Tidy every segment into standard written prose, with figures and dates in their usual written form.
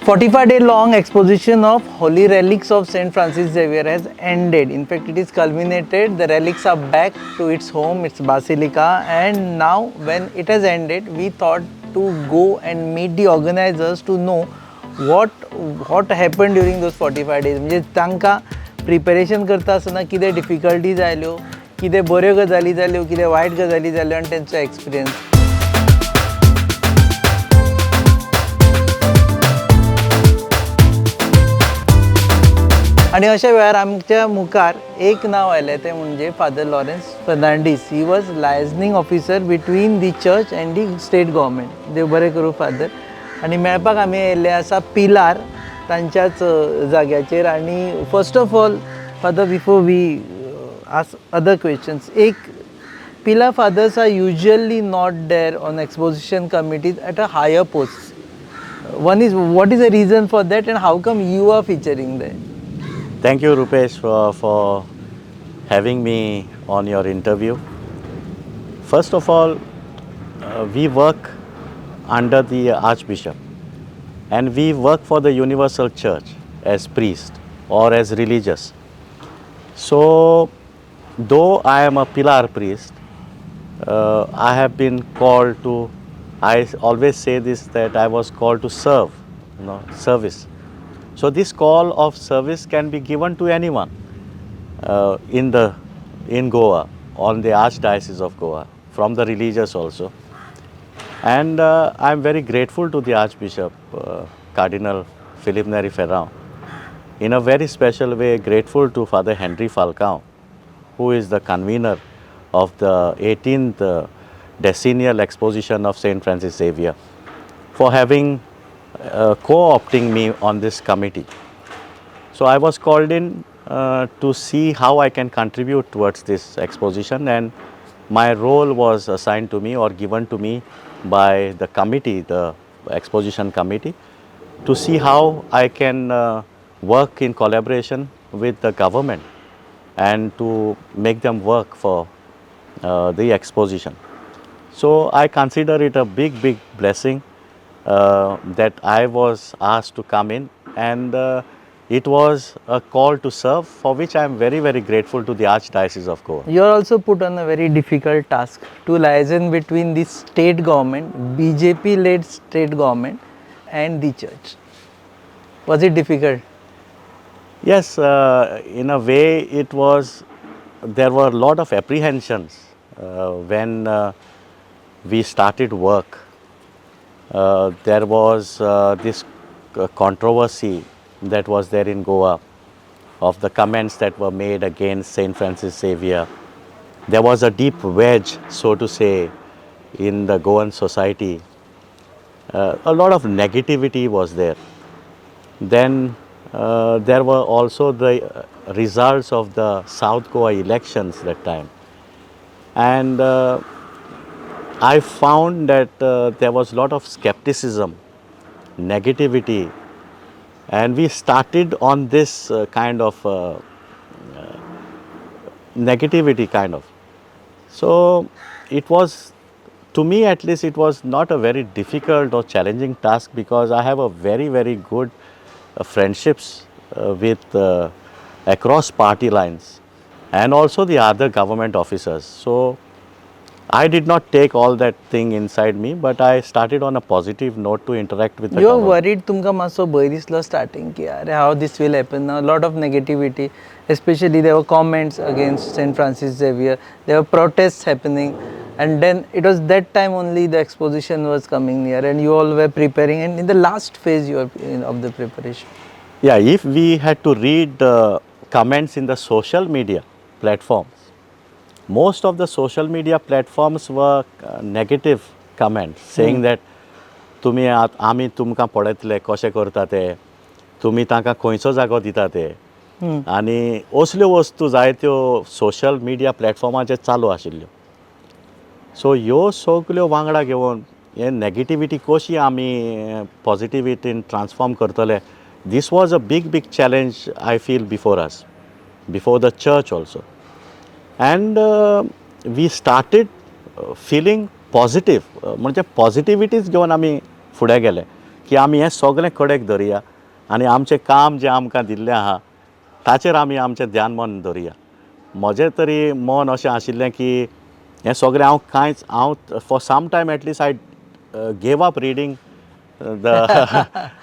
45-day long exposition of Holy Relics of St. Francis Xavier has ended. In fact, it is culminated. The relics are back to its home, its basilica, and now when it has ended, we thought to go and meet the organizers to know what happened during those 45 days. म्हणजे तांकां preparation करता आसतना कितें difficulties आयल्यो, कितें बऱ्यो गजाली जाल्यो, कितें वायट गजाली जाल्यो आनी तेंचो एक्सपिरियन्स. आणि अशा वेळार आमच्या मुखार एक नाव आयलें तें म्हणजे father Lawrence Fernandes. He was liaisoning officer between the church and the state government. देव बरें करूं फादर. आनी मेळपाक आमी येयल्ले आसा पिलार तांच्याच जाग्याचेर. आनी first of all father, before we ask other questions, एक Pilar fathers are usually not there on exposition committees at a higher post. One is what is the reason for that and how come you are featuring that? Thank you, Rupesh, for having me on your interview. First of all, we work under the Archbishop and we work for the Universal Church as priest or as religious. So, though I am a pillar priest, I have been called to, I always say this, that I was called to serve, service. So this call of service can be given to anyone in Goa, on the Archdiocese of Goa, from the religious also. And I am very grateful to the Archbishop, Cardinal Philip Neri Ferrão. In a very special way, grateful to Father Henry Falcão, who is the convener of the 18th decennial Exposition of St. Francis Xavier, for having co-opting me on this committee. So I was called in to see how I can contribute towards this exposition, and my role was assigned to me or given to me by the committee, the exposition committee, to see how I can work in collaboration with the government and to make them work for the exposition. So I consider it a big blessing that I was asked to come in, and it was a call to serve, for which I am very grateful to the Archdiocese of Goa. You are also put on a very difficult task to liaison between the state government, BJP-led state government, and the church. Was it difficult? Yes, in a way it was. There were a lot of apprehensions when we started work. There was this controversy that was there in Goa of the comments that were made against St. Francis Xavier. There was a deep wedge, so to say, in the Goan society. A lot of negativity was there. Then there were also the results of the South Goa elections that time. And I found that there was a lot of skepticism, negativity, and we started on this kind of negativity kind of. So it was, to me at least, it was not a very difficult or challenging task, because I have a very good friendships with across party lines and also the other government officers. So I did not take all that thing inside me, but I started on a positive note to interact with the You are government. worried, तुमका मातसो भंय दिसलो starting की अरे how this will happen now. Lot of negativity, especially there were comments against St. Francis Xavier. There were protests happening, and then it was that time only the exposition was coming near, and you all were preparing, and in the last phase you are of the preparation. Yeah, if we had to read the comments in the social media platforms, most of the social media platforms were negative comments, saying that तुम्ही आमी तुमकां पळयतले कशें करता ते, तुमी तांकां खंयचो जागो दिता ते, आनी असल्यो वस्तू जायत्यो सोशल मिडिया प्लॅटफॉर्माचेर चालू आशिल्ल्यो. सो ह्यो सगल्यो वांगडा घेवन हे नेगेटिविटी कशी आमी पॉझिटिविटीन ट्रान्सफॉर्म करतले, this was a big challenge I feel before us, before the church also. And we started feeling positive म्हणजे पॉझिटिव्हिटीच घेवन आमी फुडें गेले की आमी हें सगळें कडेक धरया आनी आमचें काम जें आमकां दिल्लें आहा ताचेर आमी आमचें ध्यान मन दवरया. म्हजें तरी मन अशें आशिल्लें की हें सगळें हांव for some time at least I gave up reading the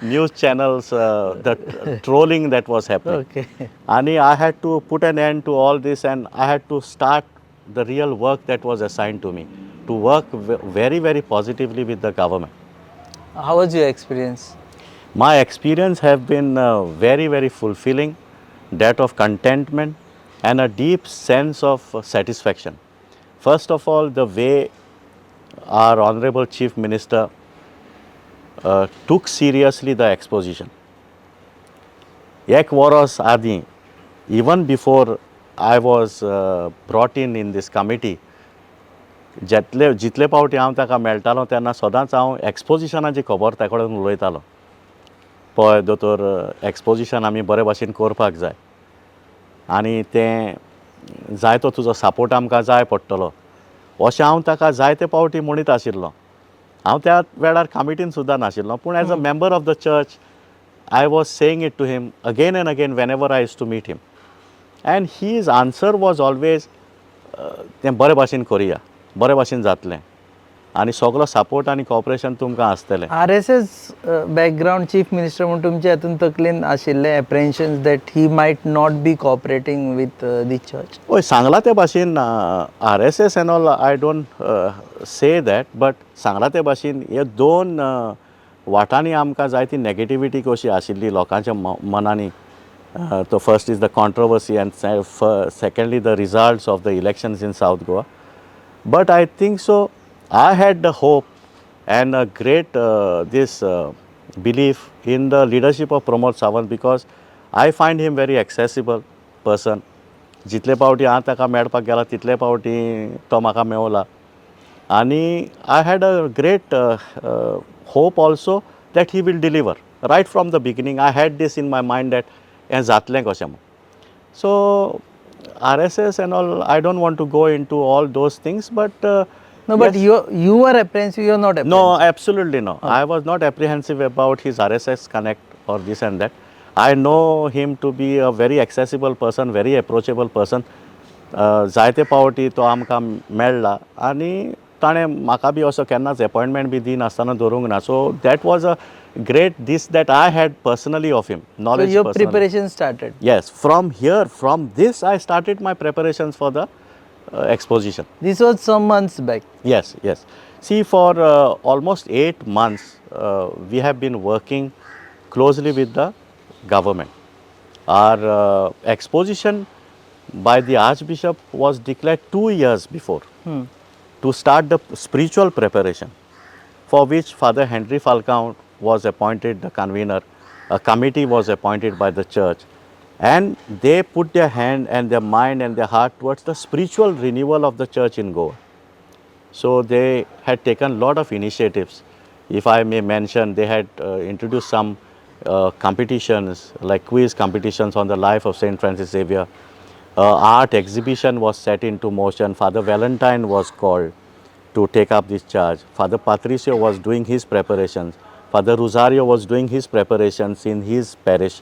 news channels, the trolling that was happening. Okay. And I had to put an end to all this, and I had to start the real work that was assigned to me, to work very, very positively with the government. How was your experience? My experience have been very, very fulfilling, that of contentment and a deep sense of satisfaction. First of all, the way our Honorable Chief Minister took seriously the exposition. Ek varas adi, even before I was brought in this committee, जितले पावटी हांव ताका मेळटालो तेन्ना सदांच हांव एक्सपोजिशनाची खबर ताचे कडेन उलयतालो. पळय दोतोर, एक्सपोजिशन आमी बरे भाशेन करपाक जाय आनी तें जाय तो तुजो सपोर्ट आमकां जाय पडटलो अशें हांव ताका जायते पावटी म्हणीत आशिल्लो. हांव त्या वेळार कमिटीन सुद्दां नाशिल्लो, पूण as a member of the church I was saying it to him again and again whenever I use to meet him. And his answer was always तें बरे भाशेन करया, बरे भाशेन जातलें आनी सगळो सपोर्ट आनी कॉपरेशन तुमकां आसतलें. RSS बॅकग्राऊंड चीफ मिनिस्टर म्हणून तुमच्या हातून तकलेन आशिल्ले apprehensions that he might not be cooperating with the church? हय, सांगला ते भाशेन RSS and all I don't say that, but सांगला ते भाशेन हे दोन वाटांनी आमकां जायती नॅगेटिविटी कशी आशिल्ली लोकांच्या मनांनी. तो first is the controversy and secondly the results of the elections in south Goa. But I think so, I had the hope and a great belief in the leadership of Pramod Sawant, because I find him very accessible person. जितले पावटी हांव ताका मेळपाक गेला तितले पावटी तो म्हाका मेवला आनी I had a great hope also that he will deliver. Right from the beginning I had this in my mind that हें जातलें कशें म्हणून. So RSS and all, I don't want to go into all those things, but No, but you were apprehensive, you are not apprehensive. no, absolutely no. I was not apprehensive about his RSS connect or this and that. I know him to be a very accessible person, very approachable person. जायते पावटी तो आमकां मेळ्ळा आनी ताणें म्हाका B असो केन्नाच अपॉयंटमेंट बी दिनासतना दवरूंक ना. So that was a great this that I had personally of him, knowledge. So your personally. preparation started? Yes, from here, from this I started my preparations for the exposition. This was some months back? Yes, yes. See, for almost 8 months we have been working closely with the government. Our exposition by the Archbishop was declared 2 years before to start the spiritual preparation, for which Father Henry Falcao was appointed the convener. A committee was appointed by the church, and they put their hand and their mind and their heart towards the spiritual renewal of the church in Goa. So they had taken lot of initiatives. If I may mention, they had introduced some competitions like quiz competitions on the life of St. Francis Xavier. Art exhibition was set into motion. Father Valentine was called to take up this charge. Father Patricio was doing his preparations. Father Rosario was doing his preparations in his parish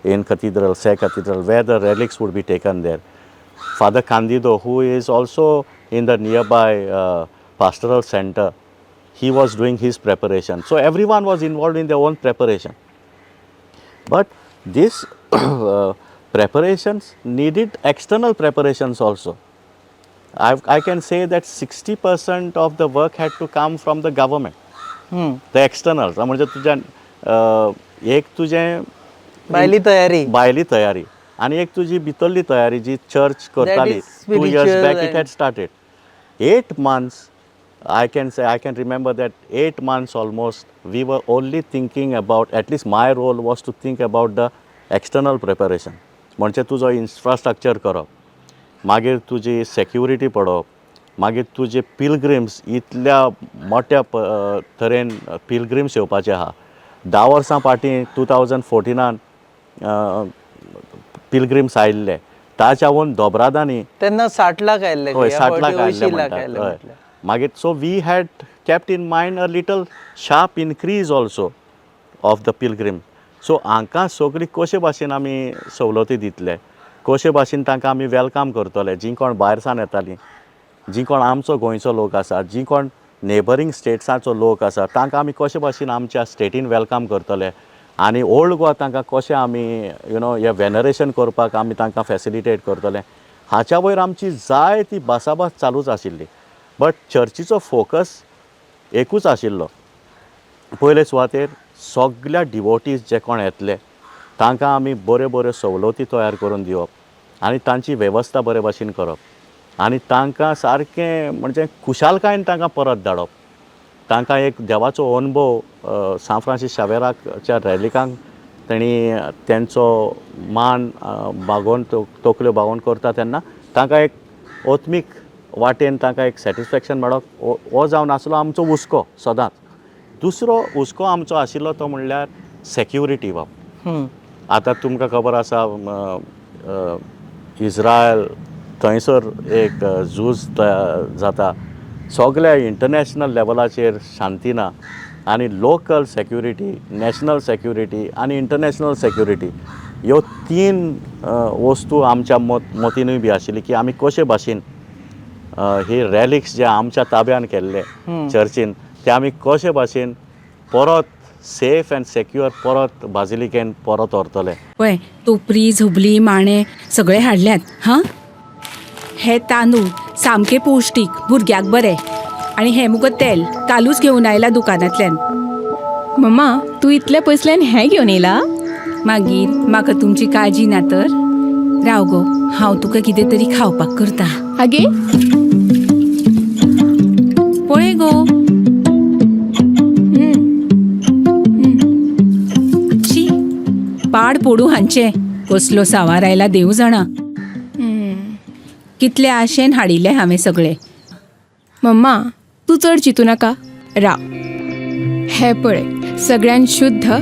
in Cathedral, Say Cathedral, where the relics would be taken there. Father Candido, who is also in the nearby pastoral center, he was doing his preparation. So everyone was involved in their own preparation. But these preparations needed external preparations also. I can say that 60% of the work had to come from the government. The externals, म्हणजे तुज्यान एक तुजें भायली तयारी आनी एक तुजी भितरली तयारी जी चर्च करताली. 2 years back it had started. 8 months, I can remember that 8 months almost we were only thinking about, at least my role was to think about the external preparation. म्हणजे तुजो इन्फ्रास्ट्रक्चर करप, मागीर तुजी सेक्युरिटी पळोवप, मागीर तुजे pilgrims इतल्या मोठ्या तरेन पिलग्रिम्स येवपाचे आहा. 10 वर्सां फाटीं 2014 पिलग्रिम्स आयिल्ले, ताच्या वून दोबरादांनी तेन्ना 60 लाख आयिल्ले. हय, 60 लाख आयिल्ले म्हणटात. हय, मागीर so we had kept in mind a little sharp increase also of the pilgrim. So हांकां सगळी कशे भाशेन आमी सवलती दितले, कशे भाशेन तांकां आमी वेलकम करतले, जीं कोण भायर सावन येतालीं, जीं कोण आमचो गोंयचो लोक आसा, जीं कोण नेबरींग स्टेट्साचो लोक आसा, तांकां आमी कशे भाशेन आमच्या स्टेटीन वेलकम करतले आनी ओल्ड गोवा तांकां कशें आमी हें वेनरेशन करपाक आमी तांकां फेसिलिटेट करतले, हाच्या वयर आमची जाय ती भासाभास चालूच आशिल्ली. बट चर्चीचो फोकस एकूच आशिल्लो. पयले सुवातेर सगळ्या डिवोटीज जे कोण येतले तांकां आमी बऱ्यो बऱ्यो सवलती तयार करून दिवप आनी तांची वेवस्था बरे भाशेन करप आनी तांकां सारकें म्हणजे खुशालकायेन तांकां परत धाडप. तांकां एक देवाचो अनुभव सान फ्रांसीस शावेराच्या रॅलिकांक तेणी तेंचो मान बागोवन तकल्यो बागोवन करता तेन्ना तांकां एक ओत्मीक वाटेन तांकां एक सॅटिस्फॅक्शन मेळप हो जावन आसलो आमचो हुस्को सदांच. दुसरो हुस्को आमचो आशिल्लो तो म्हणल्यार सॅक्युरिटी बाब. आतां तुमकां खबर आसा इज्रायल थंयसर एक झूज जाता, सगळ्या इंटरनॅशनल लेवलाचेर शांती ना आनी लोकल सॅक्युरिटी, नॅशनल सॅक्युरिटी आनी इंटरनॅशनल सॅक्युरिटी ह्यो तीन वस्तू आमच्या मतीनूय बी आशिल्ली की आमी कशे भाशेन ही रॅलिक्स जे आमच्या ताब्यान केल्ले चर्चीन ते आमी कशे भाशेन परत सेफ एंड सेक्युअर परत बाजिलिकेन परत व्हरतले. पळय टोपरी झबली माणे सगळे हाडल्यात हां. हे तांदूळ सामके पौश्टीक, भुरग्याक बरे. आनी हें मुगो तेल कालूच घेवन आयला दुकानांतल्यान. मम्मा तू इतल्या पयसल्यान हें घेवन येयला? मागीर म्हाका तुमची काळजी ना तर? राव गो, हांव तुका कितें तरी खावपाक करता. आगे पळय गो. शी, पाड पडू हांचे. कसलो सावार आयला देव जाणा. कितले आशेन हाडिल्ले हांवें सगळे. मम्मा तू चड चिंतू नाका, राव. हे पळय सगळ्यान शुद्ध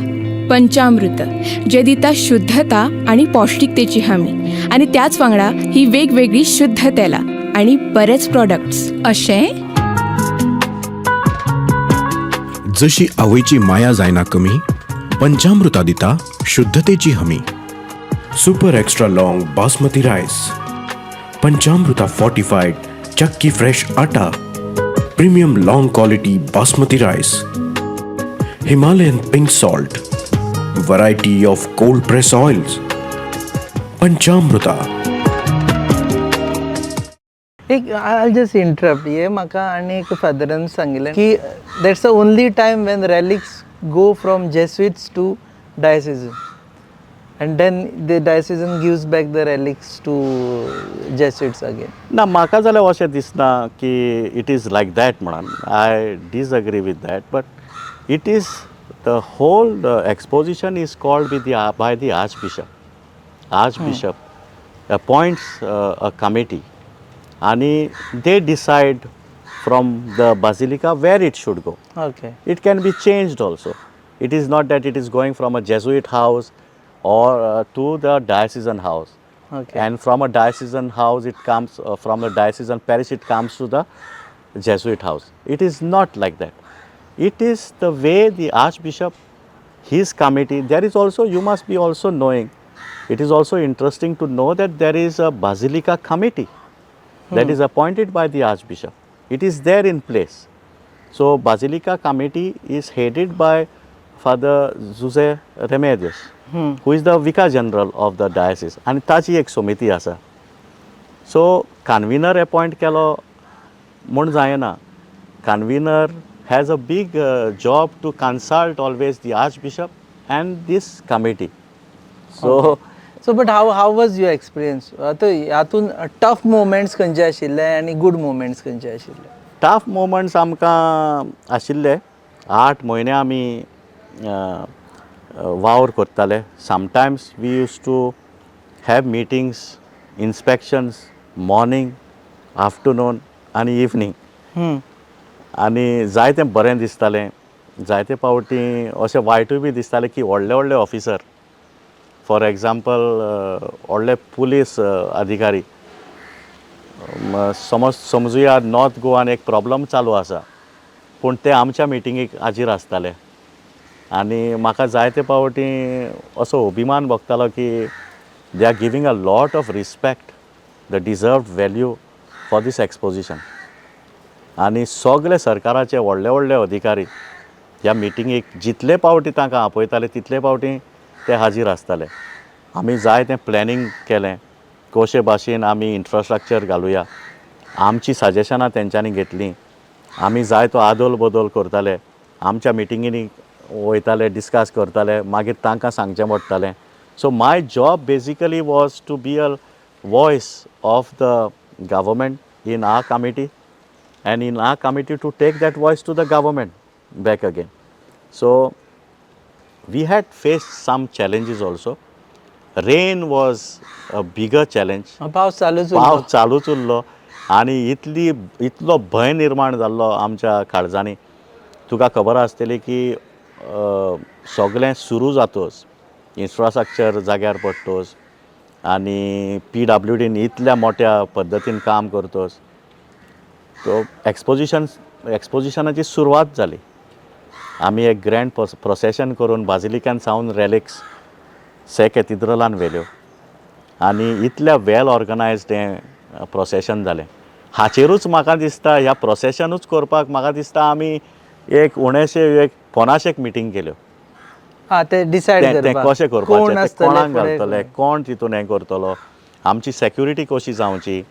पंचामृत जे दिता शुद्धता आणि पौष्टिकतेची हमी आणि त्याच वांगडा ही वेगवेगळी शुद्ध तेला आणि बरेच प्रोडक्ट्स. अशें जशी आवयची माया जायना कमी, पंचामृता दिता शुद्धतेची हमी. Super extra long basmati rice, Panchamrita fortified chakki fresh atta, premium long quality basmati rice, Himalayan pink salt, variety of cold press oils. Panchamrita. एक आय जस्ट इंटरप्ट. हे म्हाका आनी एक फादरान सांगिल्लें की that's the only time when relics go from Jesuits to diocese and then the diocesan gives back the relics to Jesuits again. ना, म्हाका जाल्यार अशें दिसना की इट इज लायक दॅट म्हणून. I disagree with that, but it is the whole exposition is called by the archbishop. Archbishop appoints a committee आणि they decide from the basilica where it should go. Okay. It can be changed also. It is not that it is going from a Jesuit house or to the diocesan house. Okay. And from a diocesan house it comes, from a diocesan parish it comes to the Jesuit house. It is not like that. It is the way the Archbishop, his committee, there is also, you must be also knowing, it is also interesting to know that there is a Basilica committee that is appointed by the Archbishop. It is there in place. So Basilica committee is headed by Father Xavier who is the Vicar General of the diocese, and ताची एक समिती आसा. सो कन्व्हिनर appoint केलो म्हूण जायना. कन्व्हिनर has a big job to consult always the archbishop and this committee. So but how was your experience? आतां हातून tough moments खंयचे आशिल्ले आनी गुड मोमेंट्स खंयचे आशिल्ले? टफ मोमेंट्स आमकां आशिल्ले. 8 म्हयने आमी वावर करताले. Sometimes we use to have meetings, inspections morning, afternoon आनी इवनिंग. आनी जायतें बरें दिसतालें. जायते फावटी अशें वायटूय बी दिसतालें की व्हडले व्हडले ऑफिसर, फॉर एग्जाम्पल व्हडले पुलीस अधिकारी, समजुया नॉर्थ गोवान एक प्रॉब्लम चालू आसा पूण ते आमच्या मिटिंगेक हाजीर आसताले आनी म्हाका जायते पावटी असो अभिमान भोगतालो की they are giving a lot of respect the deserved value for this exposition. आनी सगळे सरकाराचे व्हडले व्हडले अधिकारी ह्या मिटिंगेक जितले पावटी तांकां आपयताले तितले पावटी ते हाजीर आसताले. आमी जाय तें प्लॅनिंग केलें, कशे भाशेन आमी इन्फ्रास्ट्रक्चर घालुया, आमची सजेशनां तेंच्यांनी घेतलीं, आमी जाय तो आदोल बदल करताले, आमच्या मिटिंगेनी वयताले, डिस्कस करताले, मागीर तांकां सांगचें पडटालें. So my job basically was to be a voice of the government in our committee and in our committee to take that voice to the government back again. So we had faced some challenges also. Rain was a bigger challenge. पावस चालूच पावस चालूच उरलो आनी इतलो भंय निर्माण जाल्लो आमच्या काळजांनी. तुका खबर आसतली की सगळें सुरू जातोच इन्फ्रास्ट्रक्चर जाग्यार पडटोच आनी PWDन इतल्या मोठ्या पद्दतीन काम करतोच तो एक्सपोजिशनाची सुरवात जाली. आमी एक ग्रँड प्रोसेशन करून बाजिलिकान सावन रॅलिक्स कॅथिड्रलान व्हेल्यो आनी इतल्या वेल ऑर्गनायज्ड हें प्रोसेशन जालें. हाचेरूच म्हाका दिसता ह्या प्रोसेशनूच करपाक म्हाका दिसता आमी एक उणेशे एक 50 मिटींग केल्यो. ते डिसायड तें कशें करपाचें, तें कोणाक घालतले, कोण तितून हें करतलो, आमची सेक्युरिटी कशी जावची.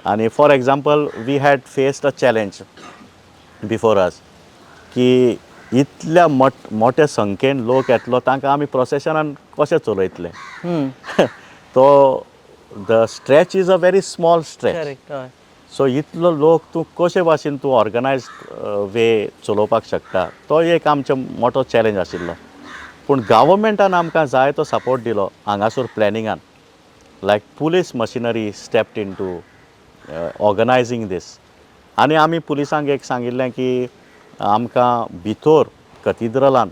आनी for example we had faced a challenge before us की इतल्या मोठ्या संख्येन लोक येतलो तांकां आमी प्रोसेशनान कशें चलयतले. तो the stretch is a very small stretch. So इतलो लोक तूं कशे भाशेन तूं ऑर्गनायज्ड वे चलोवपाक शकता तो एक आमचो मोठो चॅलेंज आशिल्लो. पूण गव्हर्मेंटान आमकां जाय तो सपोर्ट दिलो हांगासर प्लॅनिंगान. Like police machinery stepped in to organising these. आनी आमी पुलिसांक एक सांगिल्लें की आमकां भितर कॅथिड्रलान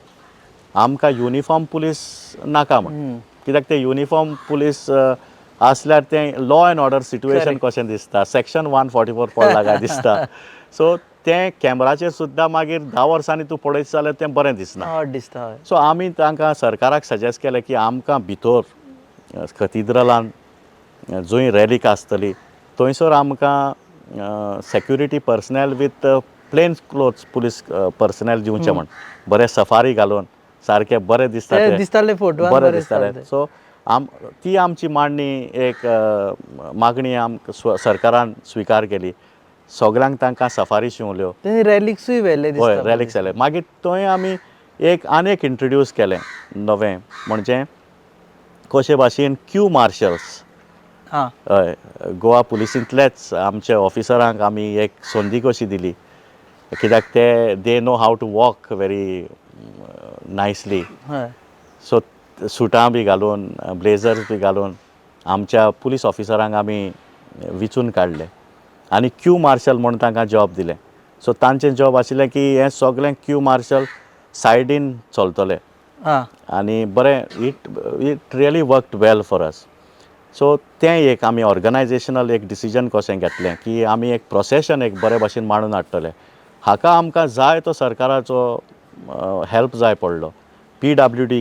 आमकां युनिफॉर्म पुलीस नाका म्हण. कित्याक ते युनिफॉर्म पुलीस आसल्यार तें लॉ एंड ऑर्डर सिट्युएशन कशें दिसता, सेक्शन 144 पडला काय दिसता. सो तें कॅमेराचेर सुद्दां मागीर 10 वर्सांनी तूं पळयत जाल्यार तें बरें दिसना. सो आमी तांकां सरकाराक सजेस्ट केलें की आमकां भितर कॅथिड्रलान जंय रॅलीक आसतली थंयसर आमकां security personal with plane clothes police personal दिवचें म्हण. बरें सफारी घालून सारकें बरें दिसतालें फोटो बरें दिसतालें. सो ती आमची एक मागणी सरकारान स्विकार केली. सगळ्यांक तांकां सफारी शिंवल्यो. रॅलिक्सूय व्हेले. हय रॅलिक्स जाले. मागीर थंय आमी आनीक इंट्रोड्यूस केलें नवें म्हणजे कशे भाशेन क्यू मार्शल्स. हय गोवा पुलिसींतलेच आमच्या ऑफिसरांक आमी एक संदी कशी दिली कित्याक they know how to walk very nicely. So सुटां बी घालून ब्लेझर्स बी घालून आमच्या पुलीस ऑफिसरांक आमी विचून काडले आनी क्यू मार्शल म्हूण तांकां जॉब दिलें. सो तांचें जॉब आशिल्लें की हें सगळें क्यू मार्शल सायडीन चलतले आनी बरें it really worked well for us. So तें एक आमी ऑर्गनायजेशनल एक डिसिजन कशें घेतलें की आमी एक प्रोसेशन एक बरे भाशेन मांडून हाडटले. हाका आमकां जाय तो सरकाराचो हेल्प जाय पडलो. PWD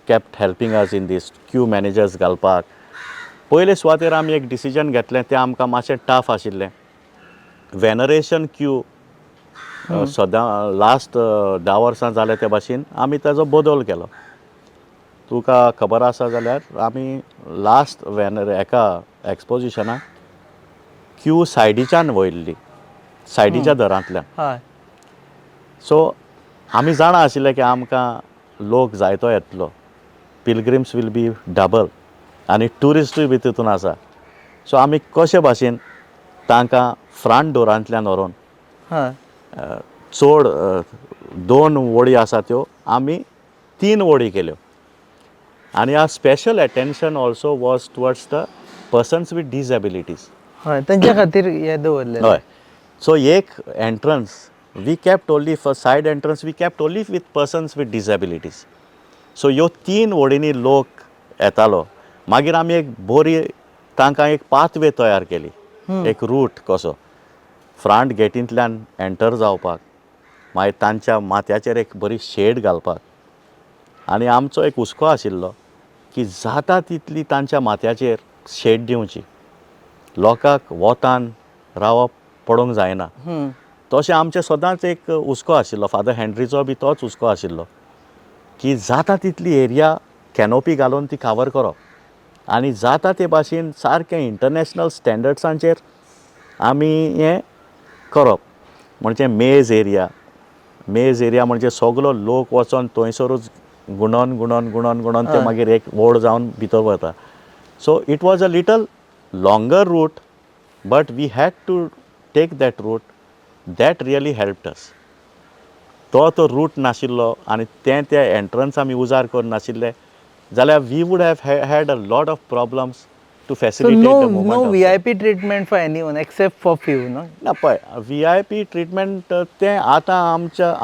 kept helping us in this Q managers घालपाक. पयले सुवातेर आमी एक डिसिजन घेतलें तें आमकां मातशें टफ आशिल्लें. वेनरेशन क्यू सदां लास्ट 10 वर्सां जाले ते भाशेन आमी ताजो बदल केलो. तुका खबर आसा जाल्यार आमी लास्ट एका एक्सपोजिशनाक क्यू सायडीच्यान वयल्ली, सायडीच्या दरांतल्यान. सो आमी जाणा आशिल्ले की आमकां लोक जायतो येतलो. पिलग्रिम्स वील बी डबल आनी ट्युरिस्टूय बी तितून आसा. सो आमी कशे भाशेन तांकां फ्रंट डोरांतल्यान व्हरून चड 2 वडी आसा त्यो आमी 3 वडी केल्यो. आनी आ special attention also was towards the persons with disabilities. तेंच्या खातीर हें दवरलें. हय. सो एक entrance we kept only for side entrance we kept only with persons with disabilities. So ह्यो 3 वडींनी लोक येतालो. मागीर आमी एक बरी तांकां एक पाथवे तयार केली, एक रूट कसो फ्रंट गेटींतल्यान एंटर जावपाक मागीर तांच्या माथ्याचेर एक बरी शेड घालपाक आनी आमचो एक हुस्को आशिल्लो की जाता तितली तांच्या माथ्याचेर शेड दिवची लोकांक वोतान रावप पडोंक जायना तशें आमचें सदांच एक हुस्को आशिल्लो फादर हेनरीचो बी तोच हुस्को आशिल्लो की जाता तितली एरिया कॅनोपी घालून ती कावर करप आनी जाता ते भाशेन सारकें इंटरनॅशनल स्टँडर्ड्सांचेर आमी हें करप म्हणजे मेज एरिया म्हणजे सगलो लोक वचोन थंयसरूच गुणोन ते मागीर एक व्हड जावन भितर वता so it was a little longer route but we had to take that route that really helped us तो रूट नाशिल्लो आनी ते एंट्रन्स आमी उजार करून नाशिल्ले जाल्यार we would have had a lot of problems to So facilitate the no movement VIP treatment for anyone except for few, no? ना पळय VIP ट्रिटमेंट तें आतां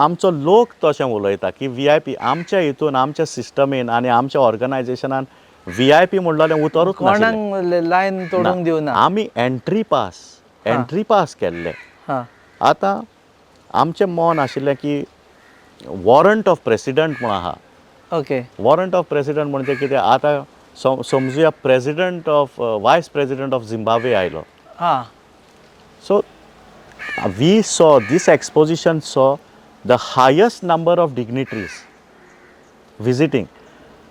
आमचो लोक तशें उलयता की VIP आमच्या हितून आमच्या सिस्टमीन आनी आमच्या ऑर्गनायजेशनान VIP म्हणलेलें उतरूच नाशिल्लें कोणाक लायन तोडूंक दिवना. आमी एंट्री पास केल्ले हां आतां आमचें मन आशिल्लें की वॉरंट ऑफ प्रेसिडंट म्हूण आहा ओके वॉरंट ऑफ प्रेसिडंट म्हणजे कितें आतां समजुया president of vice president of Zimbabwe आयलो हां So we saw this exposition saw the highest number of dignitaries visiting.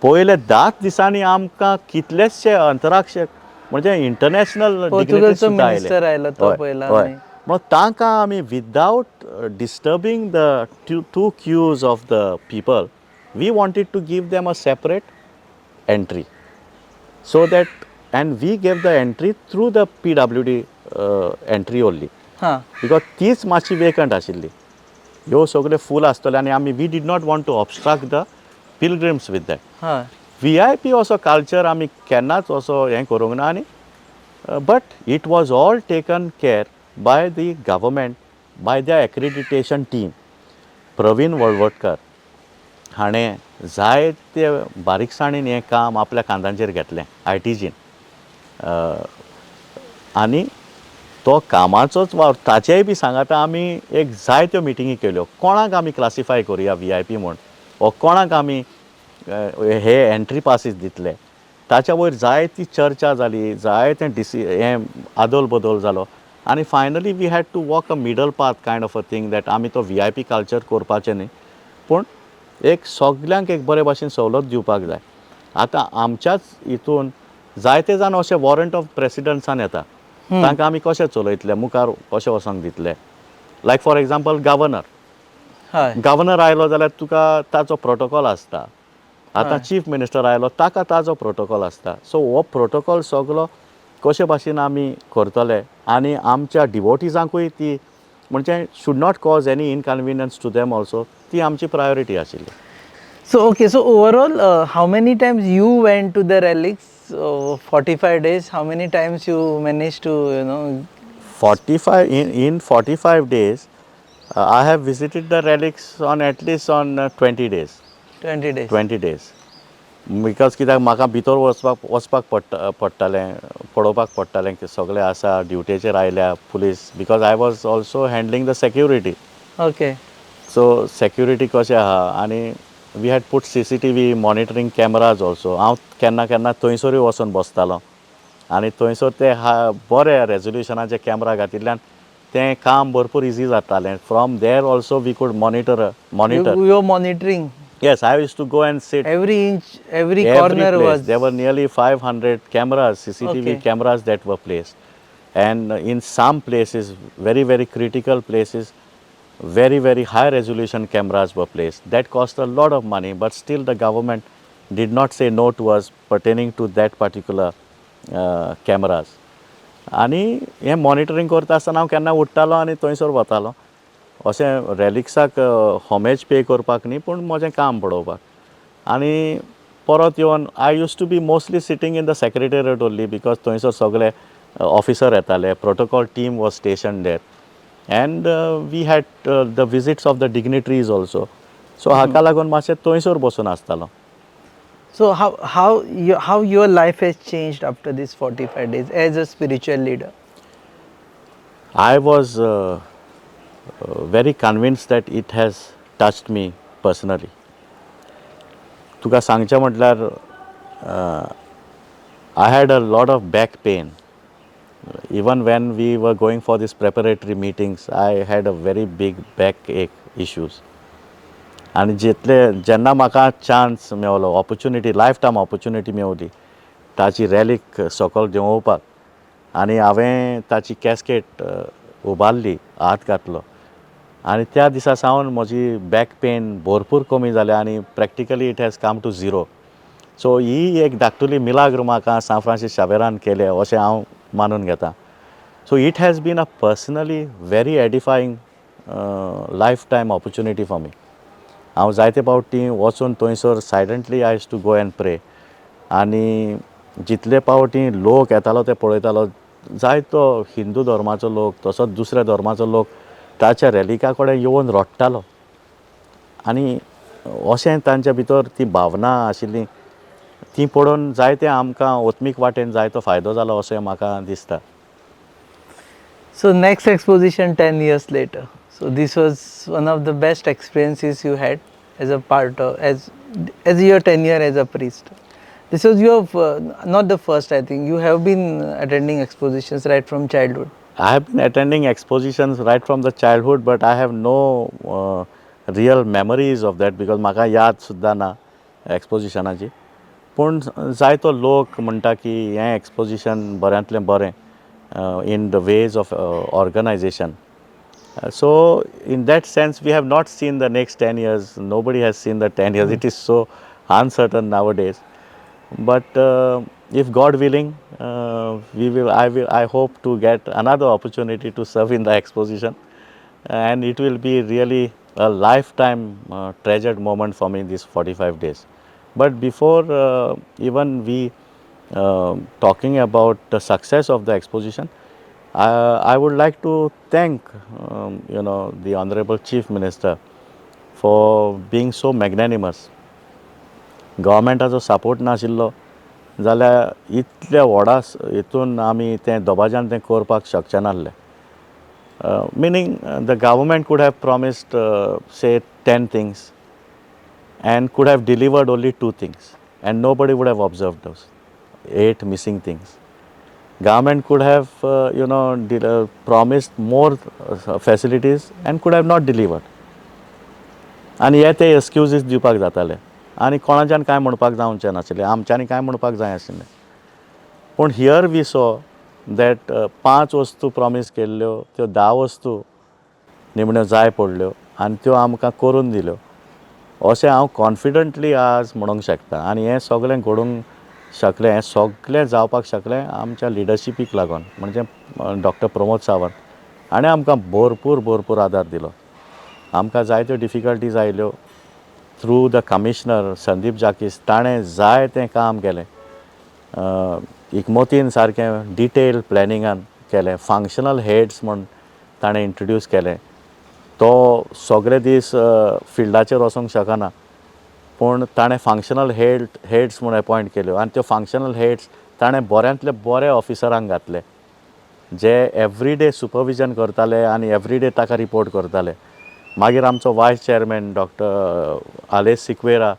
पयले 10 दिसांनी आमकां कितलेशे अंतराक्षर म्हणजे इंटरनॅशनल पोर्तुगलचो मिनिस्टर आयलो तो पयला आमी. मग तांकां आमी without disturbing the two queues of the people we wanted to give them a separate entry so that and we gave the entry through the PWD entry only हां बिकॉज तीच मातशी वेकंट आशिल्ली ह्यो सगळे फूल आसतले आनी आमी we did not want to obstruct the pilgrims with that हय VIP असो कल्चर आमी केन्नाच असो हें करूंक ना आनी but it was all taken care by the government by the accreditation team Praveen Valvatkar हाणें जायते बारीकसाणेन हें काम आपल्या कांदांचेर घेतलें ITGन आनी तो कामाचोच वावर ताचेय बी सांगाता आमी एक जायत्यो मिटिंगी केल्यो कोणाक आमी क्लासिफाय करुया VIP म्हूण वो कोणाक आमी हे एंट्री पासीस दितले ताच्या वयर जायती चर्चा जाली जायतें हें आदोल बदोल जालो आनी finally we had to walk a middle path kind of a thing that आमी तो VIP कल्चर करपाचें न्ही पूण एक सगल्यांक एक बरे भाशेन सवलत दिवपाक जाय आतां आमच्याच हितून जायते जाण अशे वॉरंट ऑफ प्रेसिडंट्सान येता तांकां आमी कशें चलयतले मुखार कशें वचोंक दितले लायक फॉर एग्जाम्पल हय गव्हर्नर आयलो जाल्यार तुका ताचो प्रोटोकॉल आसता आतां चीफ मिनिस्टर आयलो ताका ताचो प्रोटोकॉल आसता सो हो प्रोटोकॉल सगलो कशे भाशेन आमी करतले आनी आमच्या डिवोटीजांकूय ती म्हणजे should not cause any inconvenience to them also ती आमची प्रायोरिटी आशिल्ली So okay, so overall, how many times you went to the relics? 45 days. How many times you managed to, 45 in 45 days I have visited the relics on at least on 20 days 20 days. 20 days because कित्याक म्हाका भितर वचपाक पडटालें पळोवपाक पडटालें की सगळें आसा ड्युटेचेर आयल्या police because I was also handling the security Okay. So security कशें आहा आनी we had put CCTV monitoring cameras also हांव केन्ना केन्ना थंयसरूय वचून बसतालो आनी थंयसर ते बरे रेजोल्युशनाचे कॅमरा घातिल्ल्यान तें काम भरपूर इजी जातालें from there also we could monitor You were monitoring Yes, I used to go and sit every inch, every every corner place. was. There were nearly 500 cameras, CCTV Okay. cameras that were placed. And in some places, very, very critical places, very, very high resolution cameras were placed. That cost a lot of money, but still the government did not say no to us pertaining to that particular cameras. आनी हें monitoring करता आसतना हांव केन्ना उठ्ठालो आनी थंयसर वतालो अशें रॅलिक्साक होमेज पे करपाक न्ही पूण म्हजें काम पळोवपाक आनी परत येवन I use to be mostly sitting in the secretariat only because थंयसर सगळे ऑफिसर येताले protocol team was station there and we had the visits of the dignitaries also so हाका लागून मातशें थंयसर बसून आसतालो So how your life has changed after these 45 days as a spiritual leader? I was very convinced that it has touched me personally. तुका सांगचें म्हटल्यार I had a lot of back pain. Even when we were going for these preparatory meetings, I had a very big backache issues. आनी जेन्ना म्हाका chance मेवलो, opportunity, life time opportunity मेवली ताची रॅलीक सकयल देंवोवपाक, आनी हांवें ताची कॅस्केट उबारली, हात घातलो, आनी त्या दिसा सावन म्हजी बॅक पेन भरपूर कमी जाली आनी practically it has come to zero. So ही एक धाकटुली मिलाग्र म्हाका सान फ्रांसीस शावेरान केलें अशें हांव मानून घेता. So it has been a personally very edifying life time opportunity for me. हांव जायते फावटी वचून थंयसर silently I use to go and pray, आनी जितले फावटी लोक येतालो ते पळयतालो, जायतो हिंदू धर्माचो लोक तसोच दुसऱ्या धर्माचो लोक ताच्या रॅलिका कडेन येवन रडटालो, आनी अशें तांच्या भितर ती भावना आशिल्ली ती पळोवन जायते आमकां ओत्मीक वाटेन जायतो फायदो जालो अशें म्हाका दिसता. So next exposition 10 years later. So this was one of the best experiences you had as a part of, as your tenure as a priest. This was your not the first, I think. You have been attending expositions right from childhood. I have been attending expositions right from the childhood, but I have no real memories of that because म्हाका याद सुद्दां ना एक्सपोजिशनाची. पूण जायतो लोक म्हणटा की हें एक्सपोजिशन बऱ्यांतलें बरें in the ways of organization. So in that sense we have not seen the next 10 years. Nobody has seen the 10 years. It is so uncertain nowadays. But if God willing, I hope to get another opportunity to serve in the exposition, and it will be really a lifetime treasured moment for me these 45 days. But before even we talking about the success of the exposition, I would like to thank the Honorable Chief Minister for being so magnanimous. गव्हर्मेंटाचो support नाशिल्लो जाल्यार इतल्या व्हडा हितून आमी तें दबाज्यान तें करपाक शकचे नासले. Meaning the government could have promised say 10 things and could have delivered only 2 things and nobody would have observed those 8 missing things. Government could have promised more facilities and could have not delivered. आनी हे ते excuses दिवपाक जाताले आनी कोणाच्यान कांय म्हणपाक जावचें नाशिल्लें, आमच्यांनी कांय म्हणपाक जाय आशिल्लें. पूण हियर वी सॉ दॅट 5 वस्तू प्रॉमीस केल्ल्यो त्यो 10 वस्तू निमण्यो जाय पडल्यो आनी त्यो आमकां करून दिल्यो अशें हांव कॉन्फिडंटली आज म्हणूंक शकता. आनी हें सगळें घडूंक शकलें, हें सगळें जावपाक शकलें आमच्या लिडरशिपीक लागून, म्हणजे डॉक्टर प्रमोद सावंत हाणें आमकां भरपूर आदार दिलो. आमकां जायत्यो डिफिकल्टीज आयल्यो थ्रू द कमिशनर संदीप जाकीस, ताणें जाय तें काम केलें. इकमोतीन सारकें डिटेल प्लॅनिंगान केलें. फंक्शनल हेड्स म्हूण ताणें इंट्रोड्यूस केलें. तो सगळे दीस फिल्डाचेर वचूंक शकना, पूण ताणें फंक्शनल हेड्स म्हूण अपॉयंट केल्यो आनी त्यो फंक्शनल हेड्स ताणें बऱ्यांतले बरे ऑफिसरांक घातले जे एवरीडे सुपरविजन करताले आनी एवरीडे ताका रिपोर्ट करताले. मागीर आमचो वायस चेअरमॅन डॉक्टर आलेस सिक्वेरा,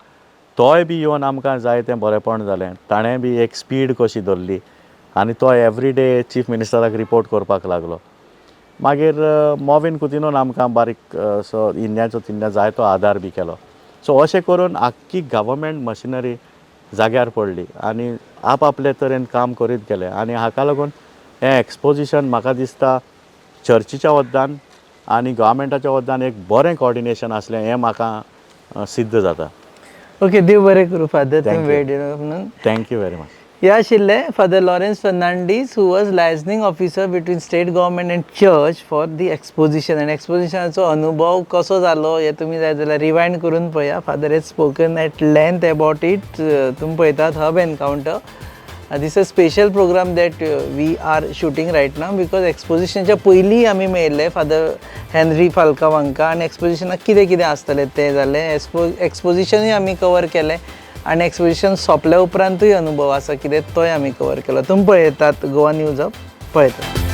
तोय बी येवन आमकां जायतें बरेंपण जालें. ताणें बी एक स्पीड कशी धरली आनी तो एवरीडे चीफ मिनिस्टराक रिपोर्ट करपाक लागलो. मागीर मॉविन कुतिनून आमकां बारीक सो इन्याचो तिन्या जायतो आदार बी केलो. सो अशें करून आख्खी गव्हर्मेंट मशिनरी जाग्यार पडली आनी आपआपले तरेन काम करीत गेले. आनी हाका लागून हें एक्सपोजिशन म्हाका दिसता चर्चीच्या वद्दान आनी गव्हर्मेंटाच्या वद्दान एक बरें कॉर्डिनेशन आसलें हें म्हाका सिद्ध जाता. ओके, देव बरें करूं फादर, तुमी वेळ दिलो म्हणून. Thank you very much. हे आशिल्ले father Lawrence Fernandes, who was liaisoning officer between state government and church for the exposition. आनी एक्सपोजिशनाचो अनुभव कसो जालो हे तुमी जाय जाल्यार रिवायंड करून पळया. Father has spoken at length about it. तुमी पळयतात hub encounter. This a special program that we are shooting right now because एक्सपोजिशनच्या पयलीं आमी मेळिल्ले फादर हेनरी फाल्कावांका आनी एक्सपोजिशनाक कितें कितें आसतलें तें जालें. एक्सपोजिशनूय आमी कवर केलें आनी एक्सपोजिशन सोंपल्या उपरांतूय अनुभव आसा कितें तोय आमी कवर केलो. तुमी पळयतात गोवा न्यूज हब, पळयतात.